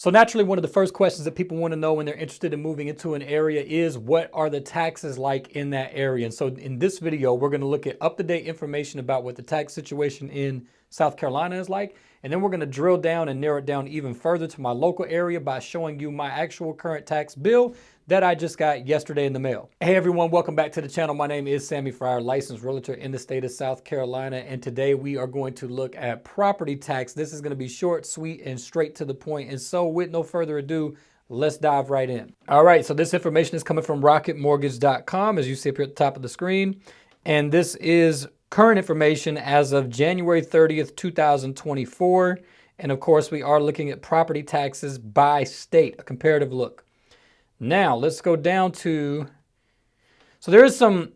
So naturally, one of the first questions that people want to know when they're interested in moving into an area is what are the taxes like in that area? And so in this video, we're going to look at up-to-date information about what the tax situation in South Carolina is like. And then we're going to drill down and narrow it down even further to my local area by showing you my actual current tax bill that I just got yesterday in the mail. Hey everyone, welcome back to the channel. My name is Sammy Fryer, licensed realtor in the state of South Carolina. And today we are going to look at property tax. This is going to be short, sweet, and straight to the point. And so with no further ado, let's dive right in. All right, so this information is coming from rocketmortgage.com, as you see up here at the top of the screen. And this is current information as of January 30th, 2024. And of course, we are looking at property taxes by state, a comparative look. Now, let's go down to, so there is some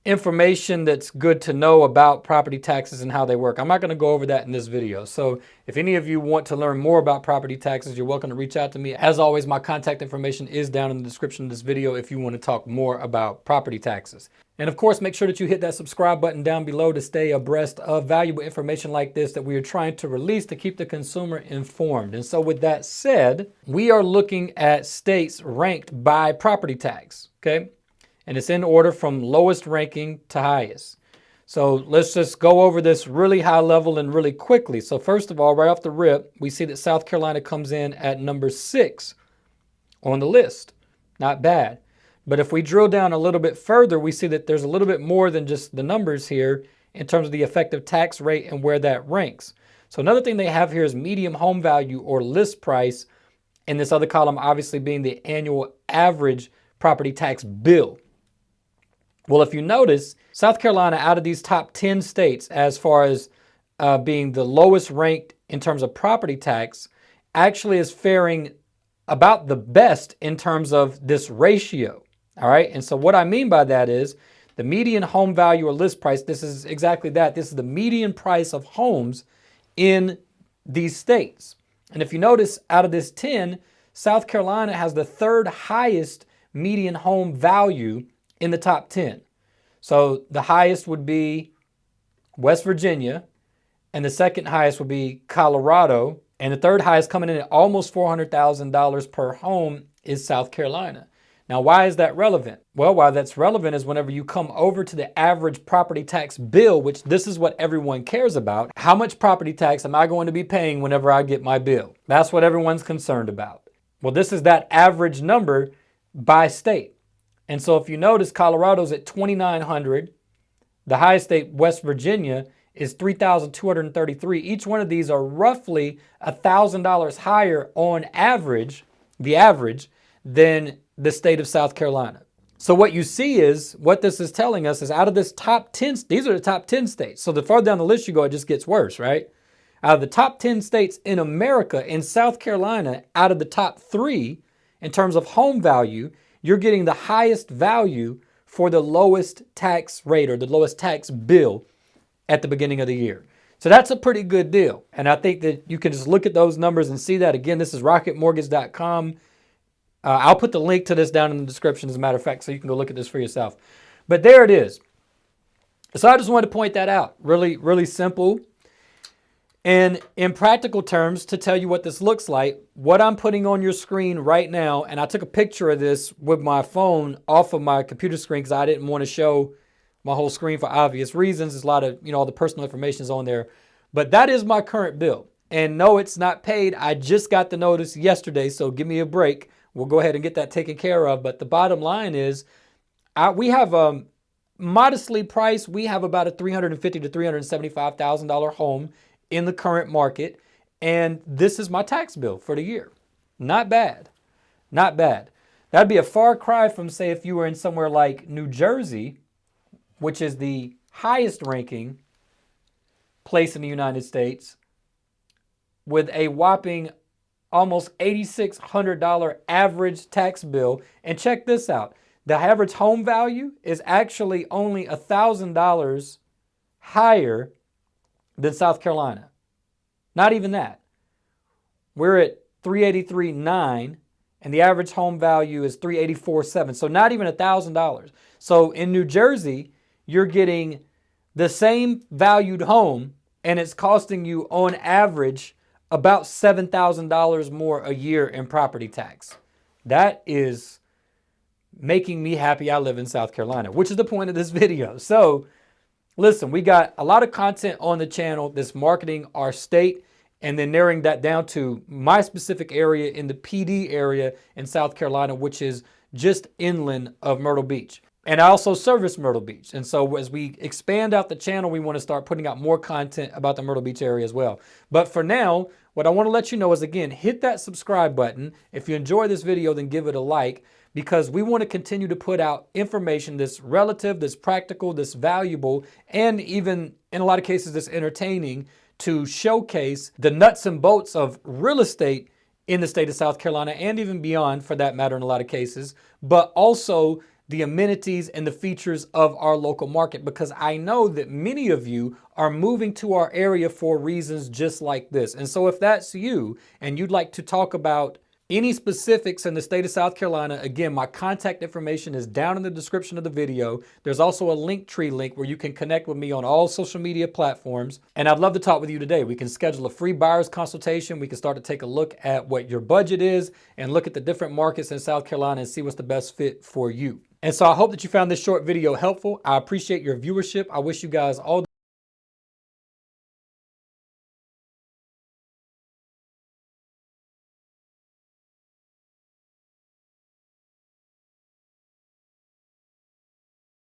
information that's good to know about property taxes and how they work. I'm not going to go over that in this video. So if any of you want to learn more about property taxes, you're welcome to reach out to me. As always, my contact information is down in the description of this video if you want to talk more about property taxes. And of course, make sure that you hit that subscribe button down below to stay abreast of valuable information like this that we are trying to release to keep the consumer informed. And so with that said, we are looking at states ranked by property tax, okay? And it's in order from lowest ranking to highest. So let's just go over this really high level and really quickly. So first of all, right off the rip, we see that South Carolina comes in at number 6 on the list. Not bad. But if we drill down a little bit further, we see that there's a little bit more than just the numbers here in terms of the effective tax rate and where that ranks. So another thing they have here is median home value or list price, and this other column obviously being the annual average property tax bill. Well, if you notice, South Carolina out of these top 10 states as far as being the lowest ranked in terms of property tax actually is faring about the best in terms of this ratio. All right. And so what I mean by that is the median home value or list price. This is exactly that. This is the median price of homes in these states. And if you notice, out of this 10, South Carolina has the third highest median home value in the top 10. So the highest would be West Virginia, and the second highest would be Colorado, and the third highest, coming in at almost $400,000 per home, is South Carolina. Now, why is that relevant? Well, why that's relevant is whenever you come over to the average property tax bill, which this is what everyone cares about. How much property tax am I going to be paying whenever I get my bill? That's what everyone's concerned about. Well, this is that average number by state. And so if you notice, Colorado's at $2,900. The highest state, West Virginia, is $3,233. Each one of these are roughly $1,000 higher on average, the average, than the state of South Carolina. So what you see is, what this is telling us is out of this top 10, these are the top 10 states. So the farther down the list you go, it just gets worse, right? Out of the top 10 states in America, in South Carolina, out of the top 3, in terms of home value, you're getting the highest value for the lowest tax rate or the lowest tax bill at the beginning of the year. So that's a pretty good deal. And I think that you can just look at those numbers and see that. Again, this is rocketmortgage.com. I'll put the link to this down in the description, as a matter of fact, so you can go look at this for yourself. But there it is. So I just wanted to point that out. Really, really simple. And in practical terms, to tell you what this looks like, what I'm putting on your screen right now, and I took a picture of this with my phone off of my computer screen because I didn't want to show my whole screen for obvious reasons. There's a lot of, all the personal information is on there. But that is my current bill. And no, it's not paid. I just got the notice yesterday, so give me a break. We'll go ahead and get that taken care of. But the bottom line is, we have modestly priced. We have about a $350,000 to $375,000 home in the current market, and this is my tax bill for the year. Not bad. Not bad. That'd be a far cry from, say, if you were in somewhere like New Jersey, which is the highest ranking place in the United States, with a whopping almost $8,600 average tax bill. And check this out. The average home value is actually only $1,000 higher than South Carolina. Not even that. We're at $383,900, and the average home value is $384,700. So not even $1,000. So in New Jersey, you're getting the same valued home, and it's costing you on average about $7,000 more a year in property tax. That is making me happy I live in South Carolina, which is the point of this video. So listen, we got a lot of content on the channel that's marketing our state and then narrowing that down to my specific area in the PD area in South Carolina, which is just inland of Myrtle Beach. And I also service Myrtle Beach. And so as we expand out the channel, we want to start putting out more content about the Myrtle Beach area as well. But for now, what I want to let you know is, again, hit that subscribe button. If you enjoy this video, then give it a like, because we want to continue to put out information that's relative, that's practical, that's valuable, and even in a lot of cases, that's entertaining, to showcase the nuts and bolts of real estate in the state of South Carolina and even beyond, for that matter, in a lot of cases, but also the amenities and the features of our local market, because I know that many of you are moving to our area for reasons just like this. And so if that's you and you'd like to talk about any specifics in the state of South Carolina, again, my contact information is down in the description of the video. There's also a Linktree link where you can connect with me on all social media platforms. And I'd love to talk with you today. We can schedule a free buyer's consultation. We can start to take a look at what your budget is and look at the different markets in South Carolina and see what's the best fit for you. And so I hope that you found this short video helpful. I appreciate your viewership. I wish you guys all